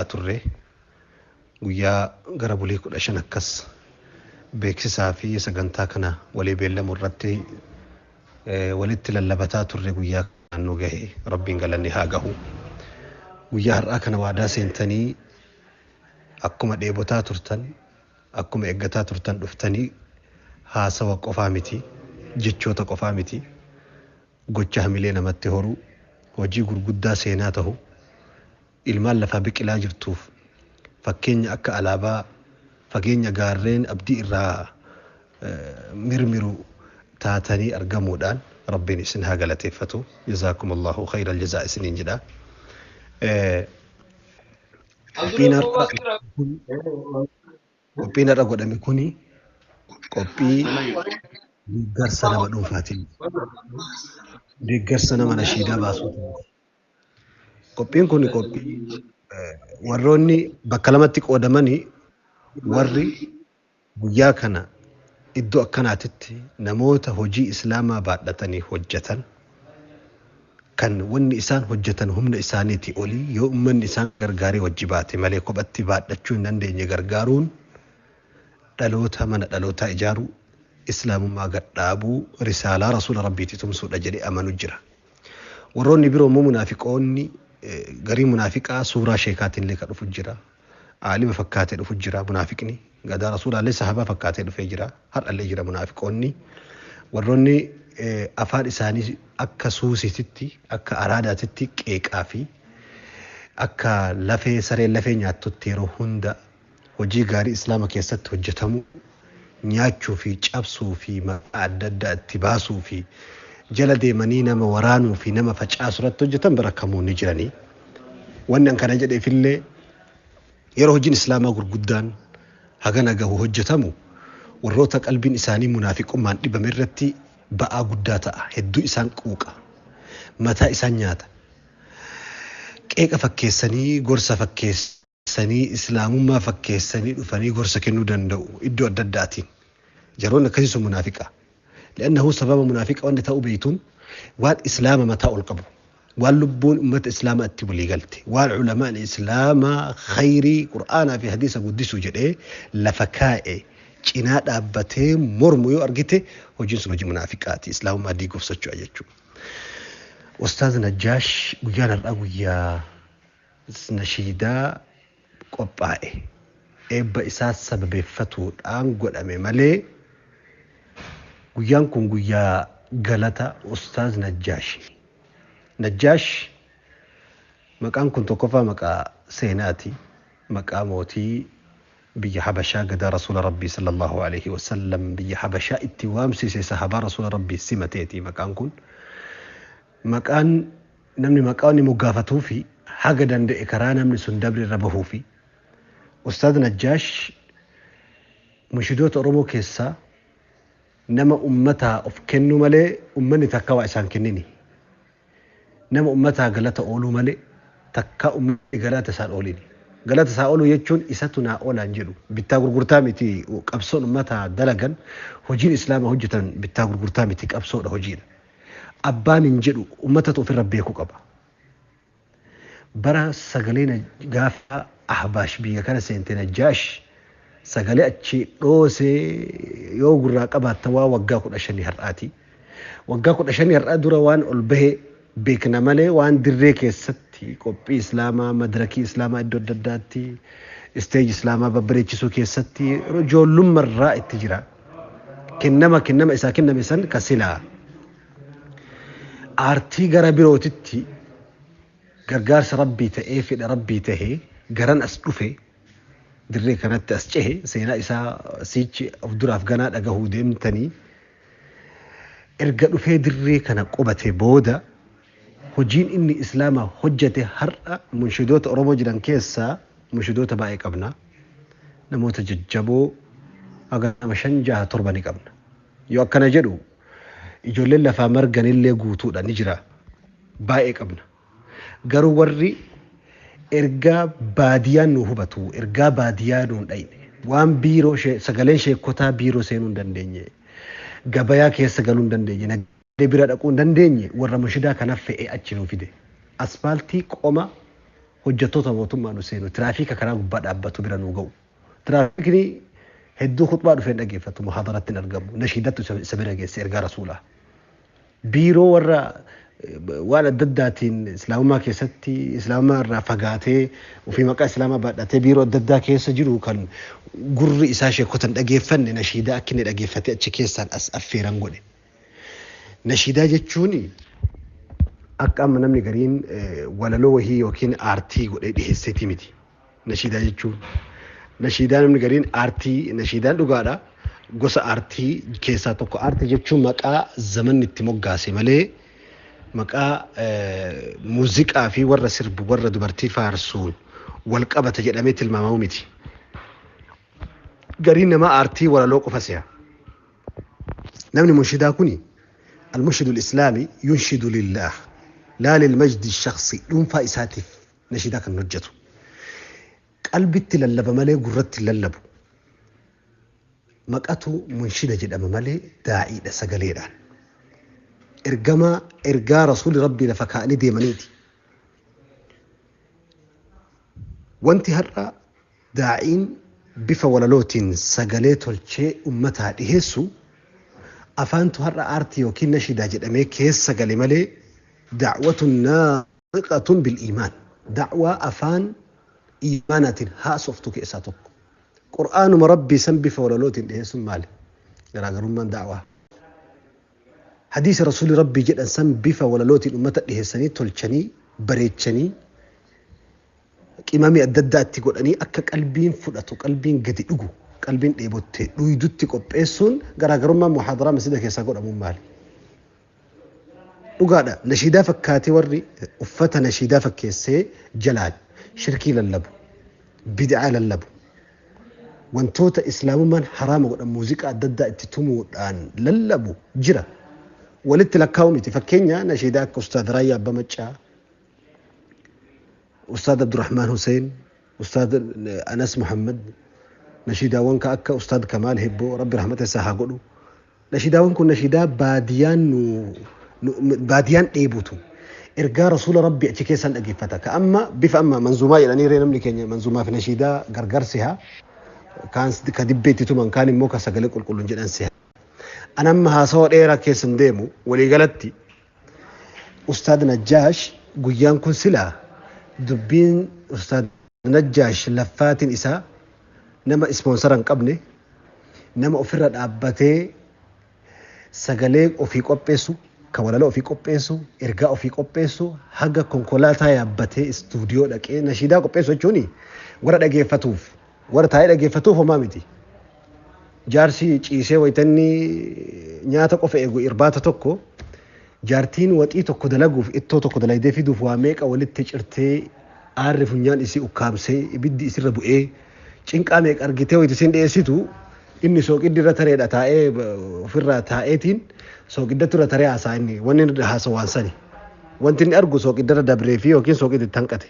turre guyyaa gara bulii 15 akkas beeksisaa fi sagantaa kana walii beellamu irratti walitti lallabataa turre guyyaa kan nu gahe rabbiin galanni haa gahu. Guyyaa har'aa kana waadaa seentanii akkuma dheebotaa turtan akkuma eeggataa turtan dhuftanii haasawa qofaa miti jechoota qofaa miti gocha hamilee namatti horu hojii gurguddaa seenaa ta'u ilmaan lafaa biqilaa jirtuuf fakkeenya akka alaabaa fageenya gaarreen abdii irraa mirmiru taatanii argamuudhaan rabbiin isin haa galateeffatu. Jazaakumullahu khayral jazaa isiniin jedha. Qophiin har'a godhame kuni qophii deeggarsa nama dhuunfaatiin deeggarsa nama nashiidaa baasuutiin. Qophiin kun qophii warroonni bakka lamatti qoodamanii warri guyyaa kana iddoo akkanaatitti namoota hojii islaamaa baadhatanii hojjetan kan wanni isaan hojjetan humna isaaniitii olii yoo ummanni isaan gargaaree wajji baate malee kophatti baadhachuu hin dandeenye gargaaruun dhaloota mana dhalootaa ijaaruu islaamummaa gadhaabuu risaalaa rasuula rabbiitti tumsuudha jedhee amanu jira. Warroonni biroo immoo munaafiqoonni garii munaafiqaa suuraa sheekaatiin illee ka dhufu jira. Aalima fakkaatee dhufu jira munaafiqni. Gadaa rasuulaallee sahabaa fakkaatee dhufee jira. Har'allee jira munaafiqoonni. Warroonni afaan isaanii akka suusiitti akka araadaatitti qeeqaa fi akka lafee sareen lafee nyaattutti yeroo hunda hojii gaarii islaama keessatti hojjetamu nyaachuu fi cabsuu fi maqaa adda addaa itti baasuu fi jala deemanii nama waraanuu fi nama facaasu irratti hojjetan barakkamuun ni jiranii. Wanni kana jedheefillee yeroo hojiin islaamaa gurguddaan hagana gahu hojjetamu warroota qalbiin isaanii munaafiqummaan dhibame irratti ba'aa guddaa ta'a. Hedduu isaan quuqa. Mataa isaan nyaata. Qeeqa fakkeessanii gorsa fakkeessanii islaamummaa fakkeessanii dhufanii gorsa kennuu danda'u iddoo adda addaatiin. Jaroonni akkasii sun munaafiqa. لأنه سبب منافق وأن تأو بيتون والإسلام متى القبر واللبون أمة إسلام أتبلي قلتي والعلماء الإسلام خيري قرآن في حديث قدس جدي لفكائي جناد أبتي مرمو يرجتي وجنس وجه منافقات إسلام ما ديقف سجوا أجتشو. أستاذ نجاش ويانا الأويا نشيدا قبائي إبا إساس سبب فتو أنقل أمي ملي guyyaan kun guyyaa galata Ustaaz Najjaash. Najjaash maqaan kun tokkoffaa maqaa seenaati. Maqaa mootii biyya Habashaa gadaa Rasuula Rabbii sallallahu alaihi wasallam biyya Habashaa itti waamsise sahabaa Rasuula Rabbii simateeti maqaan kun. Maqaan namni maqaa inni moggaafatuu fi haga danda'e karaa namni sun dabre irra bahuu fi Ustaaz Najjaash mushidoota Oromoo keessaa nama ummataa of kennu malee ummanni takka waa isaan kennini. Nama ummataa galata ooluu malee takka ummanni galata isaan oolini. Galata isaa ooluu jechuun isatu naa oolaan jedhu bittaa gurgurtaa miti qabsoon ummataa dalagan hojiin islaamaa hojjetan bittaa gurgurtaa miti qabsoodha hojiidha. Abbaan hin jedhu ummatatu ofirra beekuu qaba. Bara sagaleen gaafa Ahbaash biyya kana seente Najjaash sagalee achi dhoosee yoo gurraa qabaatta waa waggaa 15 har'aati. Waggaa 15 har'aa dura waan ol bahee beekna malee waan dirree keessatti qophii islaamaa madarakii islaamaa iddoo adda addaatti isteeji islaamaa babbareechisuu keessatti ijoollummarraa itti jira. Kennama isaa kenname san kasilaa aartii gara birootitti gargaarsa rabbii ta'ee fedha rabbii ta'ee garan as dhufe dirree kanatti as cehe seenaa isaa siichi of duraaf ganaa dhagahuu deemtanii erga dhufee dirree kana qubate booda hojiin inni islaamaa hojjete har'a munshidoota Oromoo jiran keessaa munshidoota baay'ee qabna. Namoota jajjaboo haga nama 5-6 ni qabna. Yoo akkana jedhu ijoolleen lafaa marganillee guutuudha ni jira baay'ee qabna. Garuu warri ergaa baadiyaan nu hubatu ergaa baadiyaa nu dhayne waan biiroo sagaleen sheekotaa biiroo seenuu hin dandeenye gabayaa keessa galuu hin dandeenye nagdee bira dhaquu hin dandeenye warra mushidaa kanaaf fe'ee achi nu fide asfaaltii qoma hojjettoota mootummaa nu seenu tiraafiika karaa gubbaa dhaabbatu bira nu ga'u. Tiraafiikni hedduu khutbaa dhufeen dhageeffatu muhaadaratti hin argamu. Nashiidattu isa bira geesse ergaa rasuulaa. Biiroo warra waan adda addaatiin islaamummaa keessatti islaamummaa irraa fagaatee ofii maqaa islaamaa baadhatee biiroo adda addaa keessa jiru kan gurri isaa sheekotan dhageeffanne nashiidaa akka inni dhageeffate achi keessaan as affeeran godhe. Nashiidaa jechuun akka amma namni gariin walaloo wahii yookiin aartii godhee dhiheesseeti miti. Nashiidaa jechuun nashiidaa namni gariin aartii nashiidaan dhugaadha. Gosa aartii keessaa tokko aartii jechuun maqaa zamanni itti moggaase malee maqaa muuziqaa fi warra sirbu warra dubartii faarsuun wal qabata jedhamee tilmaamamu miti. Gariin nama aartii walaloo qofa se'a. Namni munshidaa kuni المنشد الإسلامي ينشد لله لا للمجد الشخصي دونفا إساتف نشيدا كان نجته قلبي تللب مالي قررت تللب مقاتو منشدة جدا مالي داعي لسقليرا إرقا رسول ربي لفكاني ديمانيتي وانتي هرّا داعين بفا ولالوتين سقليتو الشيء أمتها إهسو أفانتو هرّا آرتي وكين نشيدا جدامي كيس سقلي مالي دعوة ناطقة بالإيمان دعوة أفان إيمانة هاسوفتو كيساتو قرآن مربي سنبي فولولوت إهسو مالي غراغرون من دعوة حديث رسول ربي جدا سنبي فولولوت أمتا إهساني تلچني بريتشني إمامي أددات تقول أني أكا قلبين فلاتو قلبين قدي أقو قلبين إيبوتي ويدوتي قبئسون غراغرون من محاضرة مسيدة كيسا قول أمو مالي وقادا نشيدا فكاتي وري أفتا نشيدا فكيسي جلال شركي للبو بدعا للبو وانتوتا إسلام من حرام وقال موزيكا أددا اتتمو الآن للبو جرا ولدت لكاومي تفكينيا نشيداك أستاذ رايا بمجا أستاذ عبد الرحمن حسين أستاذ أنس محمد نشيدا وانكا أكا أستاذ كمال هبو ربي رحمته ساها قولو نشيدا وانكو نشيدا باديان إيبوتو إرقا رسول ربي أتكيسان أجيفتك أما بفأما منزوما يعني رينا من كينيا منزوما في نشيدا غرغرسها كان كدبيتي تومان كان موكا سغلق الكلون جدان سها أنا أما هاسوار إيرا كيسن ديمو ولي غلطتي أستاذ نجاش قيان كن سلا دبين أستاذ نجاش لفاتين إسا نما اسبونسران قبني نما أفرد أباتي سغلق أفي قبسو كوالالو أفي قبسو إرقا أفي قبسو حقا كونكولاتا ياباتي استوديو لكي نشيدا قبسو جوني ورد أجي فتوف warra taa'ee dhageeffatuuf homaa miti. Jaarsi ciisee wayitanii nyaata qofa eegu irbaata tokko jaartiin waxii tokko dalaguuf ittoo tokko dalagdee fiduuf waa meeqa walitti cirtee aarri funyaan isii ukkaamsee ibiddi isirra bu'ee cinqaa meeqa argitee wayitu isin dhiyeessitu inni sooqiddi irra tareedha taa'ee ofirraa taa'eetiin sooqiddatu irra taree haasaa inni wanni haasawaan sani. Wanti inni argu sooqiddarra dabree fi yookiin sooqiddi tanqate.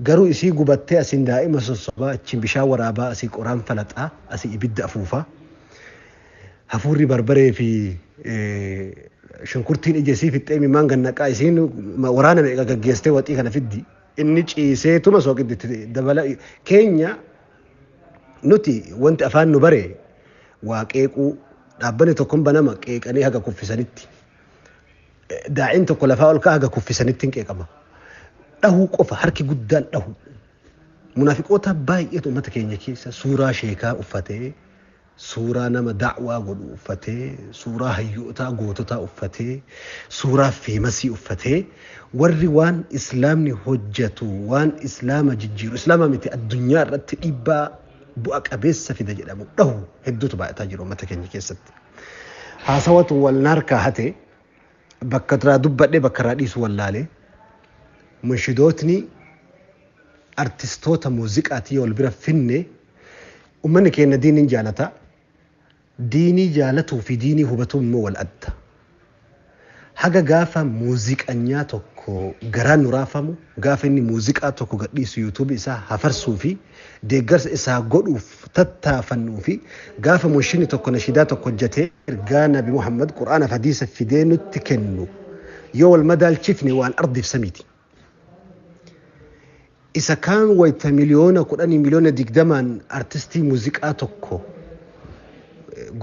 Garuu isii gubattee asiin daa'ima sossobaa achiin bishaan waraabaa asii qoraan falaxaa asii ibidda afuufaa hafuurri barbaree fi shunkurtiin ija isii fixxee mimaan gannaqaa isiin waraana meeqa gaggeestee waxii kana fiddi inni ciiseetuma sooqidditti dabala keenya nuti wanti afaan nu bare waa qeequu dhaabbanni tokkon banama qeeqanii haga kuffisanitti daa'iin tokko lafaa ol ka'a haga kuffisanitti hin qeeqama. Dhahu qofa harki guddaan dhahu munaafiqoota baay'eetu uummata keenya keessa suuraa sheekaa uffatee suuraa nama da'waa godhu uffatee suuraa hayyootaa goototaa uffatee suuraa feemasii uffatee warri waan islaamni hojjetu waan islaama jijjiiru islaama miti addunyaa irratti dhiibbaa bu'a qabeessa fida jedhamu dhahu hedduutu baay'ataa jiru uummata keenya keessatti. Haasawatu wal naarkaa hate bakka turaa dubbadhee bakka irraa dhiisu wallaalee munshidootni artistoota muuziqaatii wal bira finne ummanni keenya diiniin jaalata diinii jaalatuu fi diinii hubatu immoo wal adda haga gaafa muuziqanyaa tokko garaan nu raafamu gaafa inni muuziqaa tokko gadhiisu yuutuubii isaa hafarsuu fi deeggarsa isaa godhuuf tattaafannuu fi gaafa munshinni tokko nashidaa tokko hojjetee ergaa nabi Muhammad quraana fi hadiisa fidee nutti kennu yoo wal madaalchifne waan ardiif samiiti. isa kaan wayta miliyoona 10 miliyoona 20 artistii muuziqaa tokko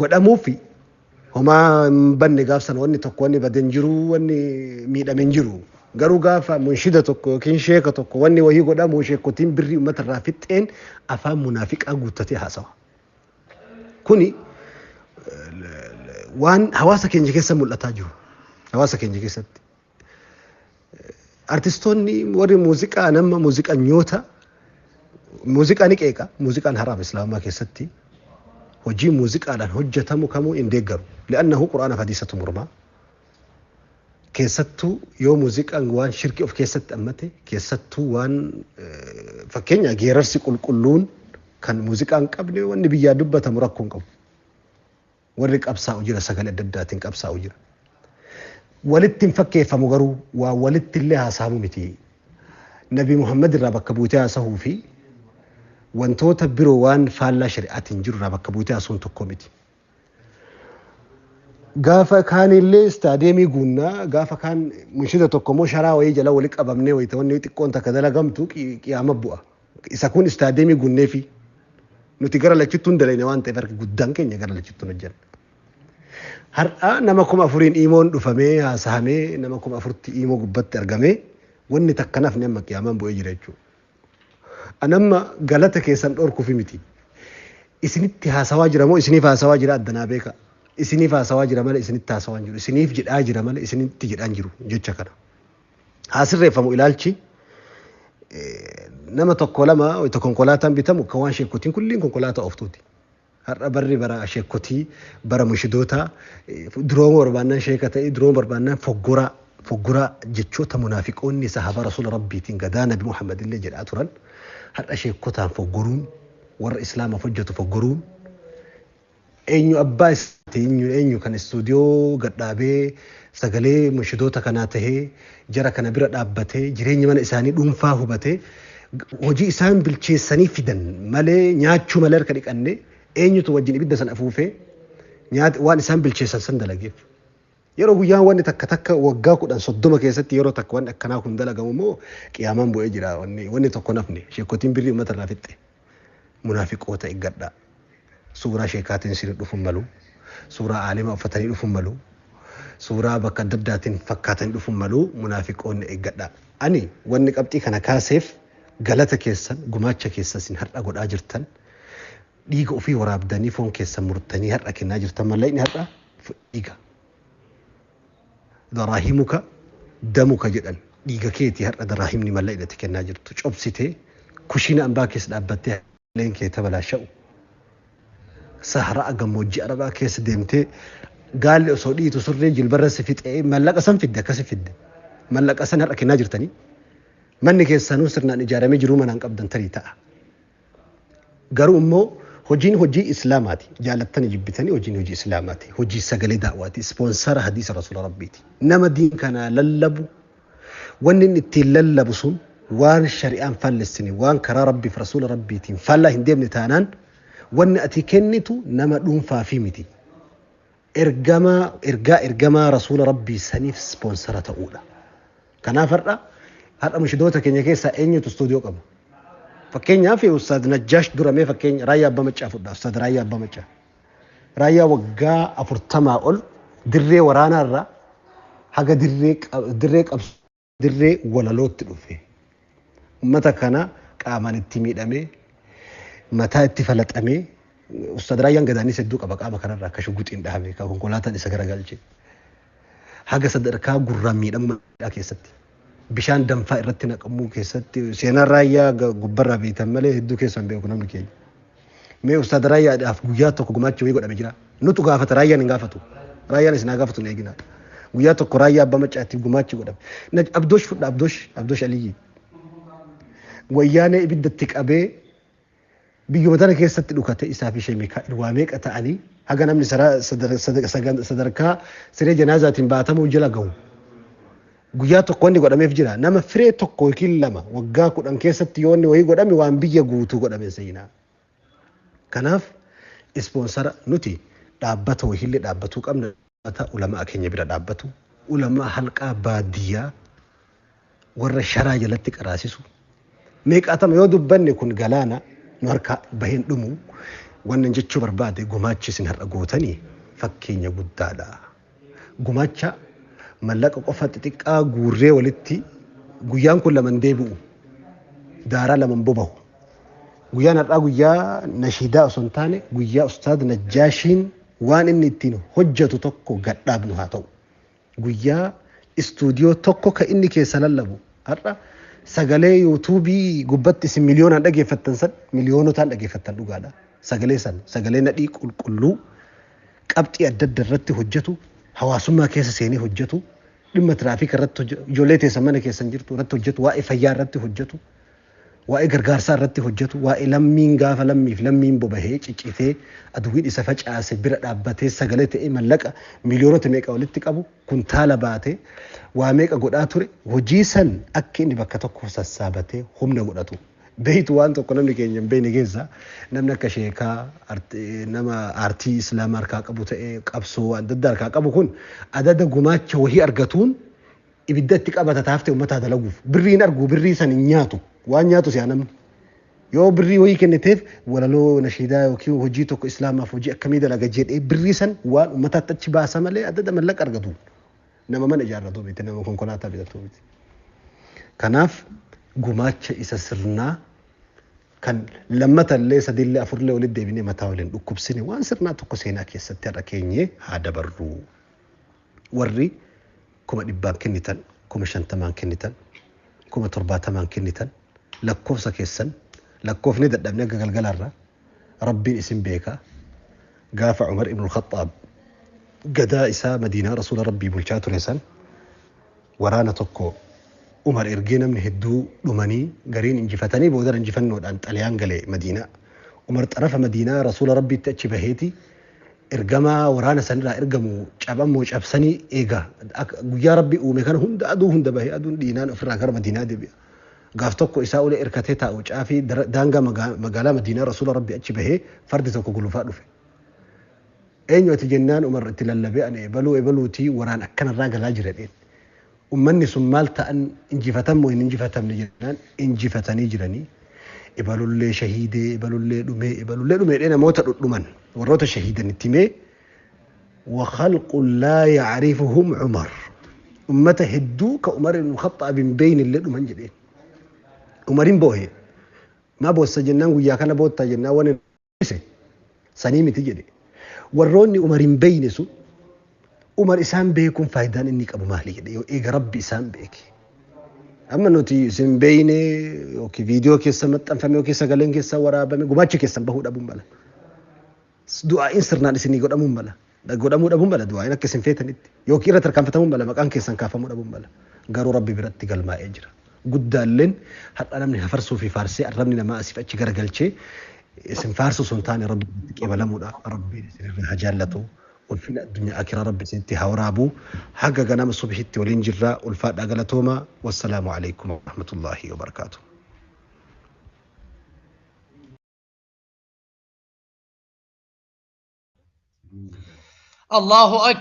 godhamuufi homaa banne gaafsan wanni tokko wanni baden jiru wanni miidhamen jiru garuu gaafa munshida tokko yookiin sheeka tokko wanni wahii godhamu sheekotiin birrii uummata irraa fixxeen afaan munaafiqaa guuttatee haasawa kuni waan hawaasa keenya keessa mul'ataa jiru hawaasa keenya keessatti artistoonni warri muuziqaa nama muuziqanyoota muuziqaan qeeqa muuziqaan haraam islaamaa keessatti hojii muuziqaadhaan hojjetamu kamuu hin deeggaru li'annahu quraana fi hadiisatu murmaa keessattuu yoo muuziqaan waan shirki of keessatti hammate keessattuu waan fakkeenya geerarsi qulqulluun kan muuziqaan qabne wanni biyyaa dubbatamu rakkoo hin qabu warri qabsaa'u jira sagalee adda addaatiin qabsaa'u jira walitti hin fakkeeffamu garuu waa walitti illee haasa'amu miti nabi muhammad irraa bakka buutee haasa'uu fi wantoota biroo waan faallaa shari'aatiin jiru irraa bakka buutee haasa'uun tokko miti gaafa kaan illee istaadeemii guunnaa gaafa kaan munshida tokko moo sharaa wayii jala wali qabamnee wayita wanni xiqqoon takka dalagamtu qiyaama bu'a isa kun istaadeemii guunnee fi nuti gara lachittuun dalayne waan ta'eef harki guddaan keenya gara lachittuun hojjenna har'a nama 4,000 imoon dhufamee haasahamee nama 4,000 imoo gubbatti argamee wanni takkanaaf nama qiyaamaan bu'ee jira jechuudha anamma galata keessan dhorkuufi miti isinitti haasawaa jira moo isiniif haasawaa jira addanaa beeka isiniif haasawaa jira malee isinitti haasawaa jiru isiniif jedhaa jira malee isinitti jedhaan jiru jecha kana haasirreeffamu ilaalchi nama tokko lama wayita konkolaataan bitamu kan waan sheekotiin kulliin konkolaataa ooftuuti har'a barri bara sheekotii bara mushidoota durooma barbaannaan sheeka ta'e durooma barbaannaan foggoraa jechoota munaafiqoonni sahaba rasuula rabbiitiin gadaa nabi muhammad illee jedhaa turan har'a sheekotaan foggoruun warra islaamaaf hojjetu foggoruun eenyu abbaa eenyu kan istuudiyoo gadhaabee sagalee mushidoota kanaa tahee jara kana bira dhaabbatee jireenya mana isaanii dhuunfaa hubatee hojii isaan bilcheessanii fidan malee nyaachuu malee harka dhiqannee eenyutu wajjin ibidda san afuufee waan isaan bilcheessan san dalageef yeroo guyyaan wanni takka waggaa 10 keessatti yeroo takka wanni akkanaa kun dalagamu moo qiyaamaan bu'ee jira wanni tokko nafne sheekotiin birrii uummata irraa fixxe munaafiqoota eeggadhaa suuraa sheekaatiin isin dhufuun malu suuraa aalima uffatanii dhufuun malu suuraa bakka adda addaatiin fakkaatanii dhufuun malu munaafiqoonni eeggadhaa ani wanni qabxii kana kaaseef galata keessan gumaacha keessan isin har'a godhaa jirtan dhiiga ofii waraabdanii foon keessan murtanii har'a kennaa jirtan mallayni har'a dhiiga daraahimuka damuka jedhan dhiiga keetii har'a daraahimni mallayidhatti kennaa jirtu cobsitee kushiina ambaa keessa dhaabbattee leen kee tabalaasha'u sahara gammoojjii arabaa keessa deemtee gaalli osoo dhiitu surree jilbarra si fixee mallaqa san fidde akkasi fidde mallaqa san har'a kennaa jirtanii manni keessanuu sirnaan ijaaramee jiruu manaan qabdan tarii ta'a garuu immoo hojiin hojii islaamaati jaalattanii jibbitanii hojiin hojii islaamaati hojii sagalee daawwaati ispoonsara hadiisa rasuula rabbiiti nama diin kana lallabu wanni inni ittiin lallabu sun waan shari'aan faallessine waan karaa rabbiif rasuula rabbiitiin faallaa hin deemne taanaan wanni ati kennitu nama dhuunfaa fi miti ergamaa rasuula rabbii saniif ispoonsara ta'uudha kanaaf har'a mushidoota keenya keessaa eenyutu istuudiyoo qabu fakkeenyaaf ustaad Najjaash duramee fakkeenya raayyaa abbaa maccaa fudhaa ustaad raayyaa abbaa maccaa raayyaa waggaa 40 ol dirree waraanaa irraa haga dirree walalootti dhufe ummata kana qaamaan itti miidhamee mataa itti falaxamee ustaad raayyaan gadaanis hedduu qaba qaama kanarraa akka shugguxiin dhahame kan konkolaataan isa garagalche haga sadarkaa gurraan miidhamuu keessatti bishaan danfaa irratti naqamuu keessatti seenaa raayyaa gubbarraa beektan malee hedduu keessan beeku namni keenya mee ustaad raayyaadhaaf guyyaa tokko gumaacha wayii godhame jira nutu gaafata raayyaan hin gaafatu raayyaan isin haa gaafatu hin eegina guyyaa tokko raayyaa abbaa maccaatiif gumaachi godhame abdoosh fudha abdoosh aliyyi wayyaanee ibiddatti qabee biyyuma tana keessatti dhukate isaa fi sheemikaa'il waa meeqa ta'anii haga namni sadarkaa siree janaazaatiin baatamuu jala gahu guyyaa tokko wanni godhameef jira nama firee tokko yookiin lama waggaa 10 keessatti yoo inni wayii godhame waan biyya guutuu godhame seenaa kanaaf ispoonsara nuti dhaabbata wayiillee dhaabbatuu qabna dhaabbata ulamaa keenya bira dhaabbatu ulamaa halqaa baadiyyaa warra sharaa jalatti qaraasisu meeqaatama yoo dubbanne kun galaana nu harka baheen dhumu wannan jechuu barbaade gumaachi isin har'a gootanii fakkeenya guddaadha. Gumaacha mallaqa qofa xixiqqaa guurree walitti guyyaan kun laman deebi'u daaraa laman bobahu. Guyyaan har'aa guyyaa nashiidaa osoo hin taane guyyaa Ustaad Najjaashiin waan inni ittiin hojjetu tokko gadhaabnu haa ta'u. Guyyaa istuudiyoo tokko ka inni keessa lallabu har'a sagalee yuutuubii gubbatti isin miliyoonaan dhageeffattan san miliyoonotaan dhageeffattan dhugaadha. Sagalee san sagalee nadhii qulqulluu qabxii adda adda irratti hojjetu hawaasummaa keessa seenee hojjetu dhimma tiraafika irratti hojjetu ijoollee teessan mana keessan jirtu irratti hojjetu waa'ee fayyaa irratti hojjetu waa'ee gargaarsaa irratti hojjetu waa'ee lammiin gaafa lammiif lammiin bobahee ciccitee aduwwiin isa facaase bira dhaabbatee sagalee ta'ee mallaqa miliyoonota meeqa walitti qabu kuntaala baatee waa meeqa godhaa ture hojii san akka inni bakka tokko sassaabatee humna godhatu. Beeytu waan tokko namni keenya hin beekne keessa namni akka sheekaa nama aartii islaamaa harkaa qabu ta'ee qabsoo adda addaa harkaa qabu kun adada gumaacha wahii argatuun ibidda itti qabata taaftee uummataa dalaguuf birriin argu birrii san hin nyaatu waan nyaatu si'a namni yoo birrii wahii kenniteef walaloo nashiidaa yookiin hojii tokko islaamaaf hojii akkamii dalaga jedhee birrii san waan uummataatti achi baasa malee adada mallaqa argatu nama mana ijaarratu miti nama konkolaataa bitatu miti. Kanaaf gumaacha isa sirnaa kan lammata illee sadillee afurlee walitti deebinee mataa waliin dhukkubsine waan sirnaa tokko seenaa keessatti har'a keenyee haa dabarru. Warri 100 kennitan 50 kennitan 70 kennitan lakkoofsa keessan lakkoofni dadhabnee galgalarra rabbiin isin beeka. Gaafa Umar ibn al-Khattab gadaa isaa Madiinaa Rasuula Rabbii bulchaa ture san waraana tokko Umar ergee namni hedduu dhumanii gariin injifatanii booda injifannoodhaan xaliyaan galee Madiinaa. Umar xarafa Madiinaa Rasuula Rabbiitti achi baheeti ergamaa waraana sanirraa ergamu cabamoo cabsanii eegaa guyyaa Rabbii uume kana hunda aduu hunda bahee aduun dhiinaan ofirraa gara Madiinaa deebi'a. Gaaf tokko isaa ulee erkatee taa'u caafii daangaa magaalaa Madiinaa Rasuula Rabbii achi bahee fardi tokko gulufaa dhufe. Eenyu ati jennaan Umar itti lallabee ani ebaluutii waraan akkanarraa galaa jira dheen. Ummanni sun maal ta'an injifatan moo hin injifatamne jennaan injifatanii jiranii. Ibalullee shahiidee ibalullee dhumee namoota dhudhuman warroota shahiidan itti himee وخلق لا يعرفهم عمر أمته هدو كعمر بن الخطاب بين اللي من جدين عمرين بوه ما بوس جنان ويا كان بوت جنان وانا سنيمي تجدي وروني عمرين بين سو عمر إسام بيكون فايدان إنك أبو مهلي جدي إيه ربي إسام بيك أما نوتي سن بيني أوكي فيديو كيسا متأفهمي أوكي سجلين كيسا ورا بمي قماشي كيسا بهود أبو مبلا دعاء إنسرنا لسني قد أبو مبلا قد أبو مبلا دعاء إنك كيسن فيتني يوكي رتر كان فتمو مبلا مكان كيسا كافمو أبو مبلا قالوا ربي برتي قال ما أجرا قد دالين حتى أنا من هفرسو في فارسي أرمني لما أسف أتشي قرقلشي اسم فارسو سلطاني ربي كيبلا مودا ربي سنرها جالتو والفينا الدنيا أكرا ربي سنتي هورابو حقا قنام الصبح التولين جراء والفاد أقلتوما والسلام عليكم ورحمة الله وبركاته. الله أكبر.